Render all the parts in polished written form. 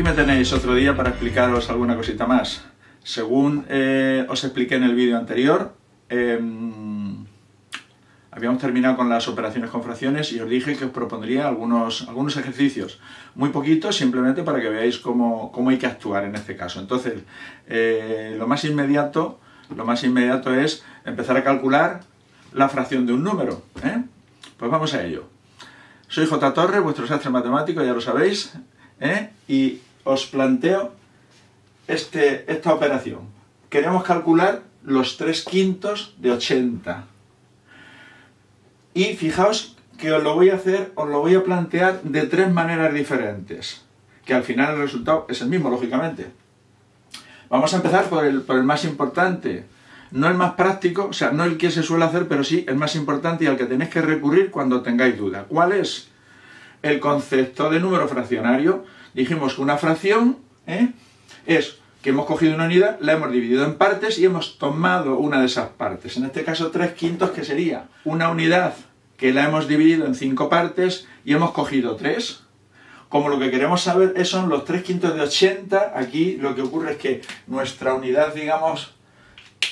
me tenéis otro día para explicaros alguna cosita más. Según os expliqué en el vídeo anterior, habíamos terminado con las operaciones con fracciones y os dije que os propondría algunos ejercicios, muy poquitos, simplemente para que veáis cómo hay que actuar en este caso. Entonces, lo más inmediato es empezar a calcular la fracción de un número, ¿eh? Pues vamos a ello. Soy J. Torres, vuestro sastre matemático, ya lo sabéis, ¿eh? Y os planteo esta operación. Queremos calcular los 3/5 de 80. Y fijaos que os lo voy a plantear de tres maneras diferentes, que al final el resultado es el mismo, lógicamente. Vamos a empezar por el más importante, no el más práctico, o sea, no el que se suele hacer, pero sí el más importante y al que tenéis que recurrir cuando tengáis duda. ¿Cuál es? El concepto de número fraccionario. Dijimos que una fracción es que hemos cogido una unidad, la hemos dividido en partes y hemos tomado una de esas partes. En este caso 3/5, que sería una unidad que la hemos dividido en 5 partes y hemos cogido 3. Como lo que queremos saber son los 3/5 de 80, aquí lo que ocurre es que nuestra unidad, digamos,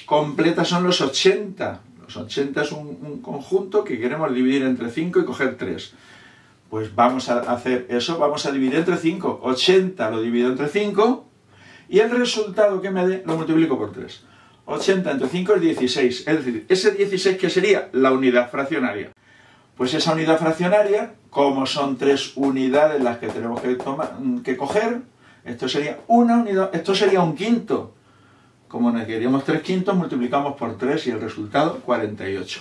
completa son los 80. Los 80 es un conjunto que queremos dividir entre 5 y coger 3. Pues vamos a hacer eso, vamos a dividir entre 5. 80 lo divido entre 5 y el resultado que me dé lo multiplico por 3. 80 entre 5 es 16, es decir, ese 16 que sería la unidad fraccionaria. Pues esa unidad fraccionaria, como son 3 unidades las que tenemos que coger, esto sería una unidad, esto sería un quinto. Como nos queríamos 3/5, multiplicamos por 3 y el resultado 48.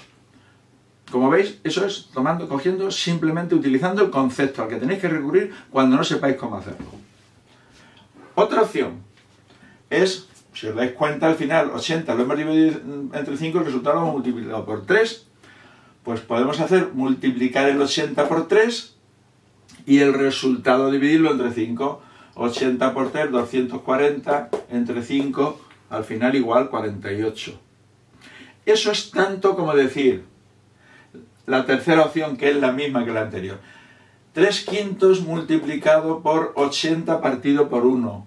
Como veis, eso es cogiendo, simplemente utilizando el concepto al que tenéis que recurrir cuando no sepáis cómo hacerlo. Otra opción es, si os dais cuenta, al final 80 lo hemos dividido entre 5, el resultado lo hemos multiplicado por 3. Pues podemos hacer multiplicar el 80 por 3 y el resultado dividirlo entre 5. 80 por 3, 240, entre 5, al final igual 48. Eso es tanto como decir la tercera opción, que es la misma que la anterior. 3/5 multiplicado por 80 partido por 1,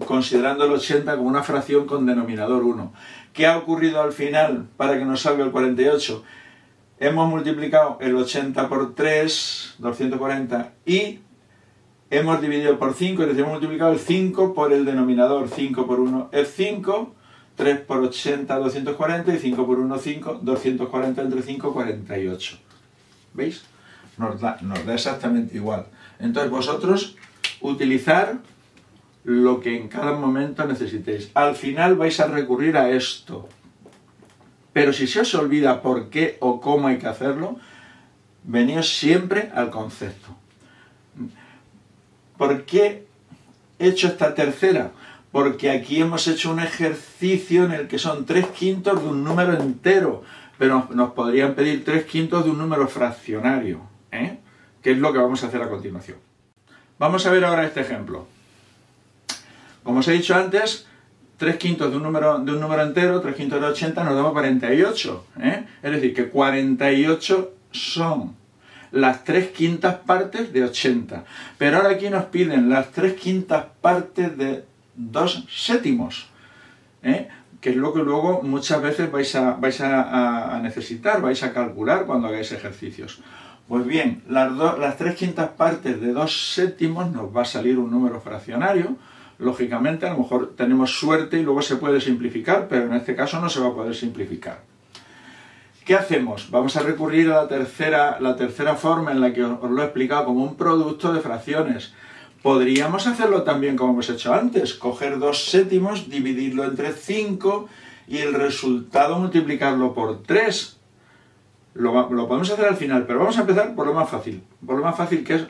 considerando el 80 como una fracción con denominador 1. ¿Qué ha ocurrido al final para que nos salga el 48? Hemos multiplicado el 80 por 3, 240, y hemos dividido por 5, es decir, hemos multiplicado el 5 por el denominador. 5 por 1 es 5, 3 por 80, 240, y 5 por 1, 5, 240 entre 5, 48. ¿Veis? Nos da exactamente igual. Entonces vosotros utilizar lo que en cada momento necesitéis. Al final vais a recurrir a esto. Pero si se os olvida por qué o cómo hay que hacerlo, veníos siempre al concepto. ¿Por qué he hecho esta tercera? Porque aquí hemos hecho un ejercicio en el que son 3/5 de un número entero, pero nos podrían pedir 3/5 de un número fraccionario, que es lo que vamos a hacer a continuación. Vamos a ver ahora este ejemplo. Como os he dicho antes, 3/5 de un número entero, 3/5 de 80 nos da 48, Es decir, que 48 son las 3/5 partes de 80. Pero ahora aquí nos piden las 3/5 partes de 2/7, que es lo que luego muchas veces vais a necesitar, vais a calcular cuando hagáis ejercicios. Pues bien, las 3/5 partes de 2/7 nos va a salir un número fraccionario. Lógicamente, a lo mejor tenemos suerte y luego se puede simplificar, pero en este caso no se va a poder simplificar. ¿Qué hacemos? Vamos a recurrir a la tercera forma en la que os lo he explicado, como un producto de fracciones. Podríamos hacerlo también como hemos hecho antes, coger 2/7, dividirlo entre 5 y el resultado multiplicarlo por 3. Lo podemos hacer al final, pero vamos a empezar por lo más fácil. Por lo más fácil, que es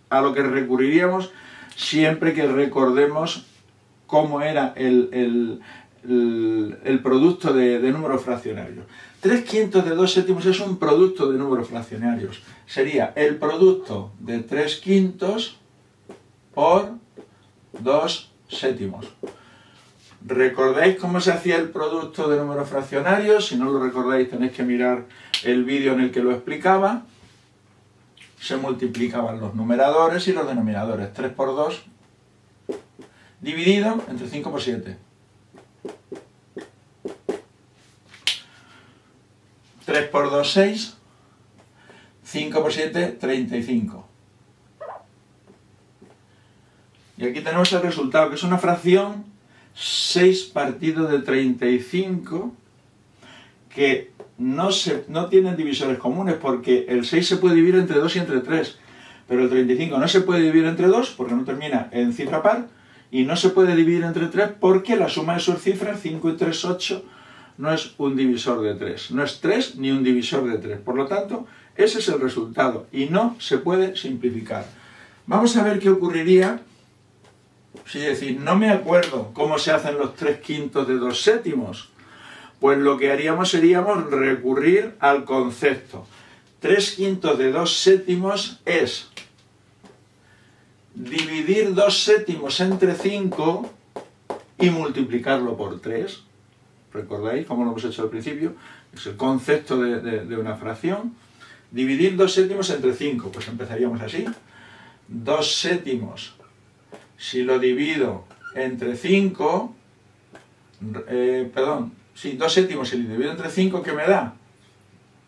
a lo que recurriríamos siempre que recordemos cómo era el producto de números fraccionarios. 3/5 de 2/7 es un producto de números fraccionarios. Sería el producto de 3/5 por 2/7. ¿Recordáis cómo se hacía el producto de números fraccionarios? Si no lo recordáis, tenéis que mirar el vídeo en el que lo explicaba. Se multiplicaban los numeradores y los denominadores. 3 por 2 dividido entre 5 por 7. 3 por 2, 6. 5 por 7, 35. Y aquí tenemos el resultado, que es una fracción 6 partido de 35, que no tienen divisores comunes, porque el 6 se puede dividir entre 2 y entre 3, pero el 35 no se puede dividir entre 2 porque no termina en cifra par, y no se puede dividir entre 3 porque la suma de sus cifras, 5 y 3, 8, no es un divisor de 3. No es 3 ni un divisor de 3. Por lo tanto, ese es el resultado y no se puede simplificar. Vamos a ver qué ocurriría si decir, no me acuerdo cómo se hacen los 3/5 de 2/7. Pues lo que haríamos sería recurrir al concepto. 3/5 de 2/7 es dividir 2/7 entre 5 y multiplicarlo por 3. ¿Recordáis cómo lo hemos hecho al principio? Es el concepto de una fracción. Dividir 2/7 entre 5. Pues empezaríamos así. 2/7, si lo divido entre 5, 2/7 si lo divido entre 5, ¿qué me da?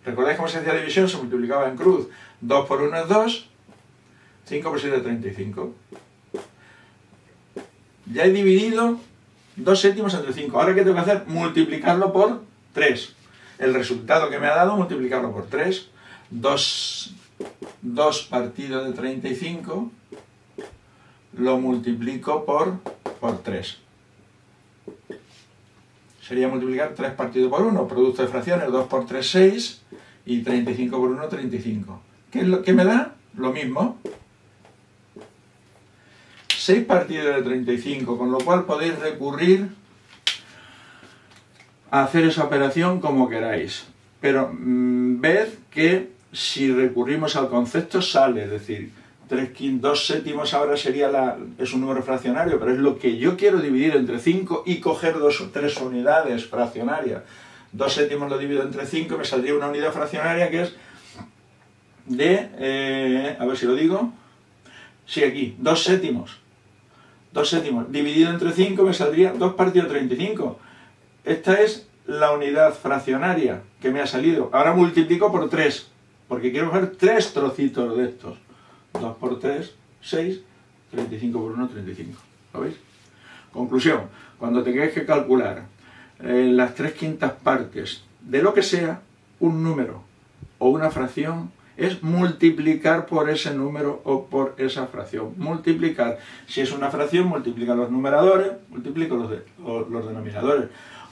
¿Recordáis cómo se hacía división? Se multiplicaba en cruz. 2 por 1 es 2, 5 por 7 es 35. Ya he dividido 2/7 entre 5. ¿Ahora qué tengo que hacer? Multiplicarlo por 3. El resultado que me ha dado, multiplicarlo por 3. 2 partido de 35 lo multiplico por 3. Sería multiplicar 3 partido por 1, producto de fracciones, 2 por 3, 6, y 35 por 1, 35. ¿Qué me da? Lo mismo. 6 partido de 35, con lo cual podéis recurrir a hacer esa operación como queráis. Pero ved que si recurrimos al concepto sale, es decir, 2/7 ahora es un número fraccionario, pero es lo que yo quiero dividir entre 5 y coger 2 o 3 unidades fraccionarias. 2/7 lo divido entre 5 y me saldría una unidad fraccionaria que es de, a ver si lo digo, sí, aquí, 2/7. 2/7 dividido entre 5 me saldría 2 partido de 35. Esta es la unidad fraccionaria que me ha salido. Ahora multiplico por 3, porque quiero coger 3 trocitos de estos. 2 por 3, 6, 35 por 1, 35. ¿Lo veis? Conclusión, cuando tengáis que calcular las 3/5 partes de lo que sea, un número o una fracción, es multiplicar por ese número o por esa fracción. Multiplicar. Si es una fracción, multiplica los numeradores, multiplico los denominadores.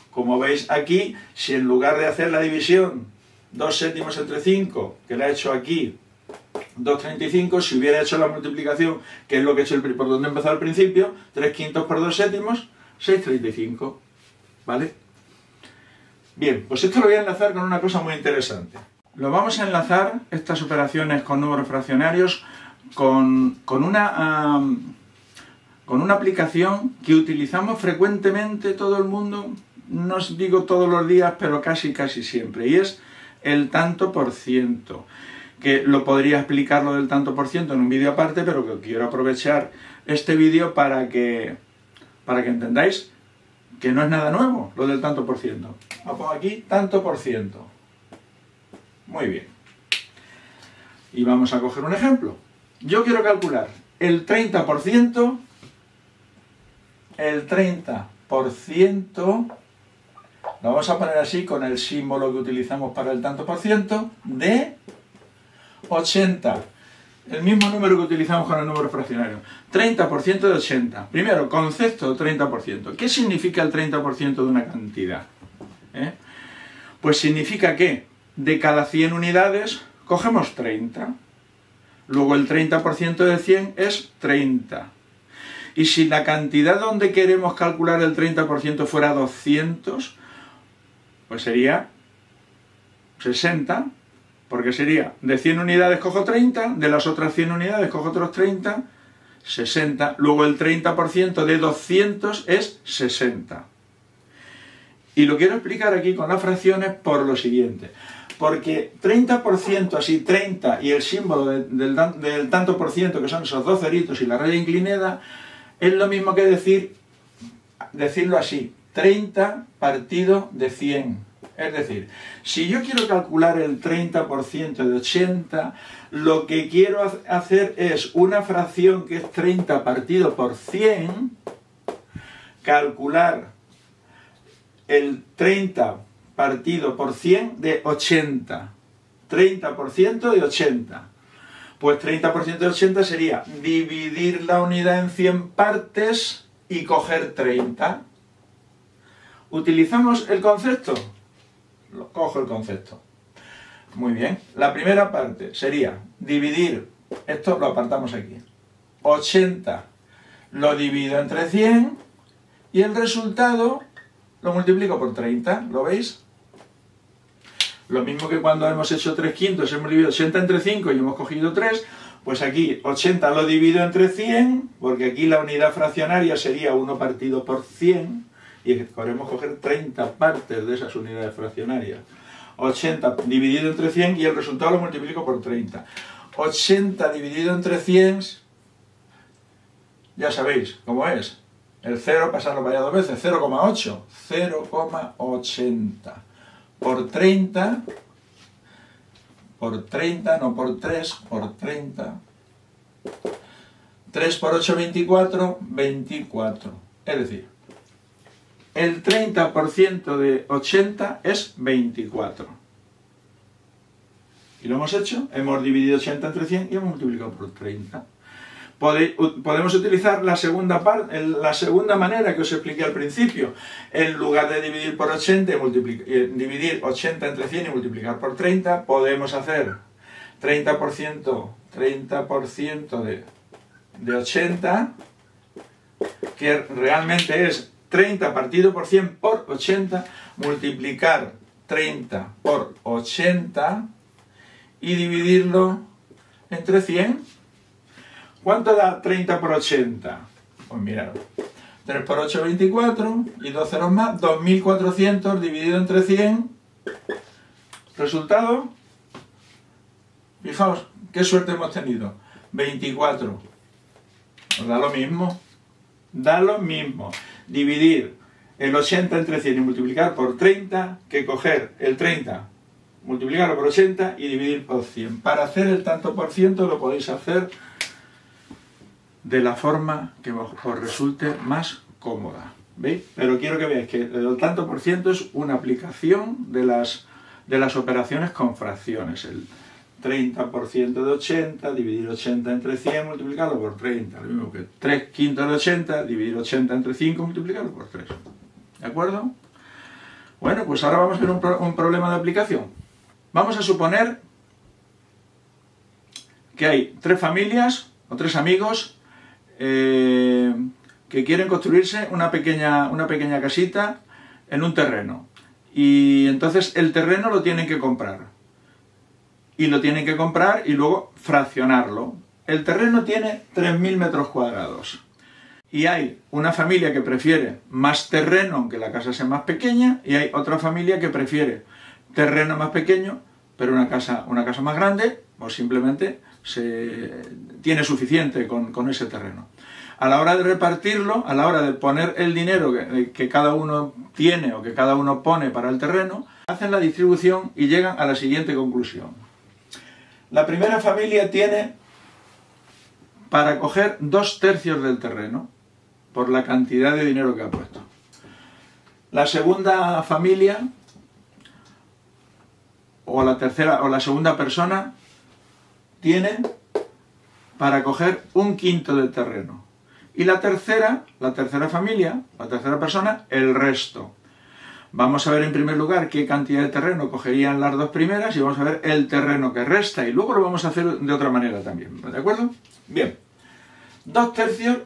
Como veis aquí, si en lugar de hacer la división 2/7 entre 5, que la he hecho aquí, 2/35, si hubiera hecho la multiplicación, que es lo que he hecho por donde he empezado al principio, 3/5 por 2/7, 6/35. ¿Vale? Bien, pues esto lo voy a enlazar con una cosa muy interesante. Lo vamos a enlazar, estas operaciones con números fraccionarios, con una aplicación que utilizamos frecuentemente todo el mundo, no os digo todos los días, pero casi siempre, y es el tanto por ciento. Que lo podría explicar lo del tanto por ciento en un vídeo aparte, pero que quiero aprovechar este vídeo para que entendáis que no es nada nuevo lo del tanto por ciento. Lo pongo aquí, tanto por ciento. Muy bien. Y vamos a coger un ejemplo. Yo quiero calcular el 30%, lo vamos a poner así con el símbolo que utilizamos para el tanto por ciento, de 80. El mismo número que utilizamos con el número fraccionario. 30% de 80. Primero, concepto de 30%. ¿Qué significa el 30% de una cantidad? Pues significa que de cada 100 unidades cogemos 30. Luego el 30% de 100 es 30. Y si la cantidad donde queremos calcular el 30% fuera 200, pues sería 60. Porque sería, de 100 unidades cojo 30, de las otras 100 unidades cojo otros 30, 60. Luego el 30% de 200 es 60. Y lo quiero explicar aquí con las fracciones por lo siguiente. Porque 30%, así 30, y el símbolo del tanto por ciento, que son esos dos ceritos y la raya inclinada, es lo mismo que decir decirlo así, 30 partido de 100. Es decir, si yo quiero calcular el 30% de 80, lo que quiero hacer es una fracción que es 30 partido por 100, calcular el 30 partido por 100 de 80. 30% de 80. Pues 30% de 80 sería dividir la unidad en 100 partes y coger 30. ¿Utilizamos el concepto? Cojo el concepto. Muy bien. La primera parte sería dividir, esto lo apartamos aquí, 80 lo divido entre 100 y el resultado lo multiplico por 30. ¿Lo veis? Lo mismo que cuando hemos hecho 3 quintos, hemos dividido 80 entre 5 y hemos cogido 3, pues aquí 80 lo divido entre 100, porque aquí la unidad fraccionaria sería 1 partido por 100, y podremos coger 30 partes de esas unidades fraccionarias. 80 dividido entre 100 y el resultado lo multiplico por 30. 80 dividido entre 100, ya sabéis cómo es. El 0 pasarlo para allá 2 veces, 0,8. 0,80. Por 30, no por 3, por 30. 3 por 8, 24, 24. Es decir, el 30% de 80 es 24. ¿Y lo hemos hecho? Hemos dividido 80 entre 100 y hemos multiplicado por 30. Podemos utilizar la segunda manera que os expliqué al principio. En lugar de dividir por 80 dividir 80 entre 100 y multiplicar por 30, podemos hacer 30% de 80, que realmente es 30 partido por 100 por 80, multiplicar 30 por 80 y dividirlo entre 100. ¿Cuánto da 30 por 80? Pues mirad, 3 por 8, 24, y 2 ceros más, 2400 dividido entre 100. ¿Resultado? Fijaos, qué suerte hemos tenido. 24. Pues da lo mismo. Da lo mismo dividir el 80 entre 100 y multiplicar por 30 que coger el 30, multiplicarlo por 80 y dividir por 100. Para hacer el tanto por ciento lo podéis hacer de la forma que os resulte más cómoda. ¿Veis? Pero quiero que veáis que el tanto por ciento es una aplicación de las operaciones con fracciones. El 30% de 80, dividir 80 entre 100, multiplicarlo por 30. Lo mismo que 3 quintos de 80, dividir 80 entre 5, multiplicarlo por 3. ¿De acuerdo? Bueno, pues ahora vamos a ver un problema de aplicación. Vamos a suponer que hay 3 familias o 3 amigos que quieren construirse una pequeña casita en un terreno. Y entonces el terreno lo tienen que comprar. Y lo tienen que comprar y luego fraccionarlo. El terreno tiene 3.000 metros cuadrados. Y hay una familia que prefiere más terreno, aunque la casa sea más pequeña, y hay otra familia que prefiere terreno más pequeño, pero una casa más grande, o simplemente tiene suficiente con ese terreno. A la hora de repartirlo, a la hora de poner el dinero que cada uno tiene o que cada uno pone para el terreno, hacen la distribución y llegan a la siguiente conclusión. La primera familia tiene para coger 2/3 del terreno, por la cantidad de dinero que ha puesto. La segunda familia, o la segunda persona, tiene para coger 1/5 del terreno. Y la tercera familia, la tercera persona, el resto. Vamos a ver en primer lugar qué cantidad de terreno cogerían las 2 primeras y vamos a ver el terreno que resta y luego lo vamos a hacer de otra manera también, ¿de acuerdo? Bien, 2/3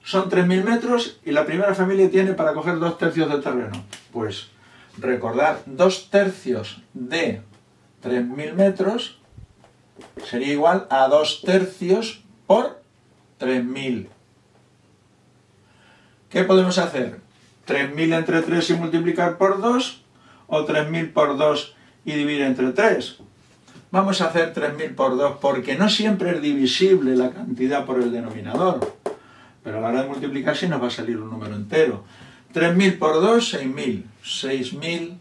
son 3.000 metros y la primera familia tiene para coger 2/3 del terreno. Pues recordar, 2/3 de 3.000 metros sería igual a 2/3 por 3.000. ¿Qué podemos hacer? 3.000 entre 3 y multiplicar por 2, o 3.000 por 2 y dividir entre 3. Vamos a hacer 3.000 por 2 porque no siempre es divisible la cantidad por el denominador. Pero a la hora de multiplicar sí nos va a salir un número entero. 3.000 por 2, 6.000. 6.000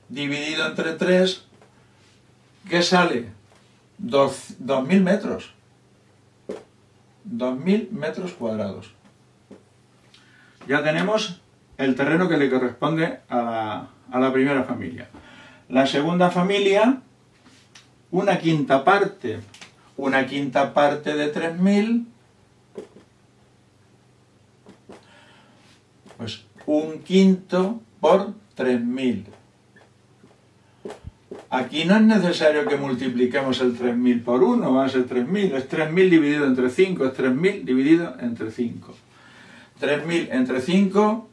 dividido entre 3, ¿qué sale? 2.000 metros. 2.000 metros cuadrados. Ya tenemos el terreno que le corresponde a la primera familia. La segunda familia, una quinta parte de 3.000, pues un quinto por 3.000. Aquí no es necesario que multipliquemos el 3.000 por 1, va a ser 3.000, es 3.000 dividido entre 5, es 3.000 dividido entre 5. 3.000 entre 5,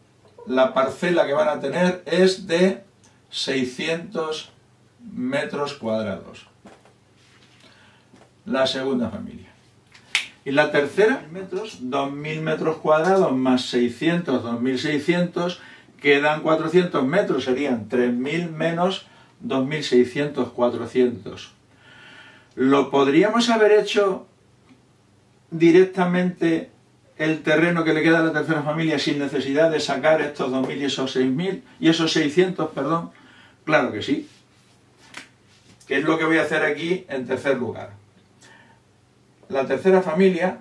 la parcela que van a tener es de 600 metros cuadrados. La segunda familia. Y la tercera, 2.000 metros cuadrados más 600, 2.600, quedan 400 metros, serían 3.000 menos 2.600, 400. ¿Lo podríamos haber hecho directamente el terreno que le queda a la tercera familia sin necesidad de sacar estos 2.000 y esos 6.000 y esos 600, perdón? Claro que sí. ¿Qué es lo que voy a hacer aquí en tercer lugar? La tercera familia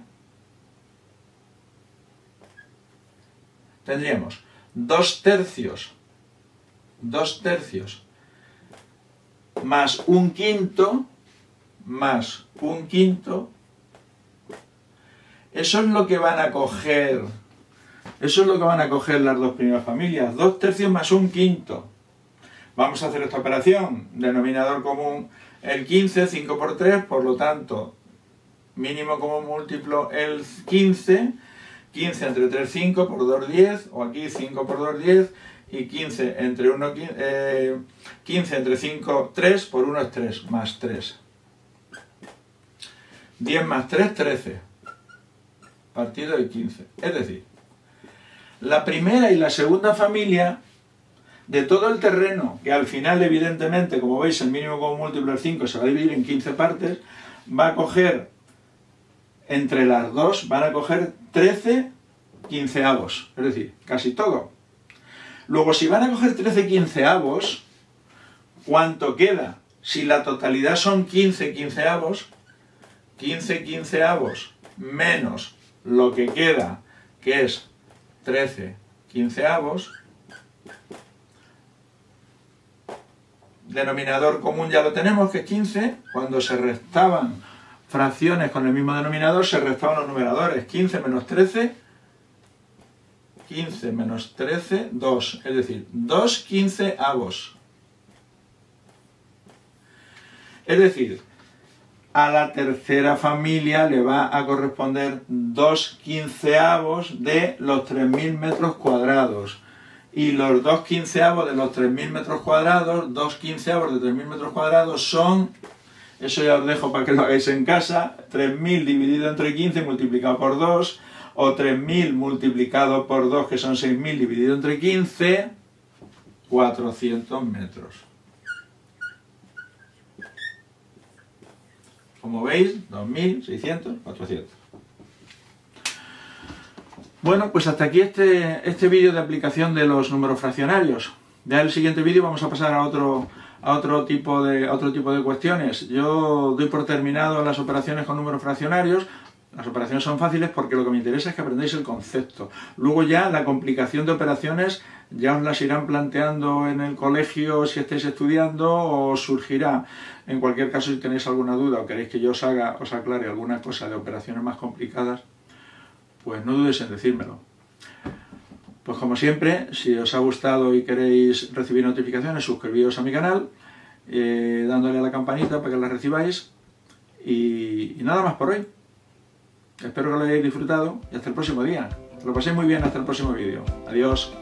tendríamos 2 tercios más un quinto, eso es lo que van a coger, las dos primeras familias, 2 tercios más un quinto. Vamos a hacer esta operación, denominador común el 15, 5 por 3, por lo tanto, mínimo común múltiplo el 15, 15 entre 3, 5, por 2, 10, o aquí 5 por 2, 10, y 15 entre 1, 15 entre 5, 3, por 1 es 3, más 3. 10 más 3, 13, partido de 15. Es decir, la primera y la segunda familia de todo el terreno, que al final evidentemente, como veis, el mínimo común múltiplo es 5, se va a dividir en 15 partes, va a coger, entre las dos, van a coger 13 quinceavos, es decir, casi todo. Luego, si van a coger 13 quinceavos, ¿cuánto queda? Si la totalidad son 15 quinceavos, 15 quinceavos menos lo que queda, que es 13 quinceavos, denominador común ya lo tenemos, que es 15, cuando se restaban fracciones con el mismo denominador, se restaban los numeradores, 15 menos 13, 15 menos 13, 2, es decir, 2 quinceavos. Es decir, a la tercera familia le va a corresponder 2 quinceavos de los 3.000 metros cuadrados. Y los 2 quinceavos de los 3.000 metros cuadrados, 2 quinceavos de 3.000 metros cuadrados son, eso ya os dejo para que lo hagáis en casa, 3.000 dividido entre 15 multiplicado por 2, o 3.000 multiplicado por 2, que son 6.000 dividido entre 15, 400 metros. Como veis, 2.600, 400. Bueno, pues hasta aquí este vídeo de aplicación de los números fraccionarios. Ya en el siguiente vídeo vamos a pasar a otro tipo de cuestiones. Yo doy por terminado las operaciones con números fraccionarios. Las operaciones son fáciles porque lo que me interesa es que aprendáis el concepto. Luego ya la complicación de operaciones ya os las irán planteando en el colegio si estáis estudiando, o surgirá. En cualquier caso, si tenéis alguna duda o queréis que yo os aclare alguna cosa de operaciones más complicadas, pues no dudéis en decírmelo. Pues como siempre, si os ha gustado y queréis recibir notificaciones, suscribíos a mi canal, dándole a la campanita para que las recibáis. Y nada más por hoy. Espero que lo hayáis disfrutado y hasta el próximo día. Que lo paséis muy bien hasta el próximo vídeo. Adiós.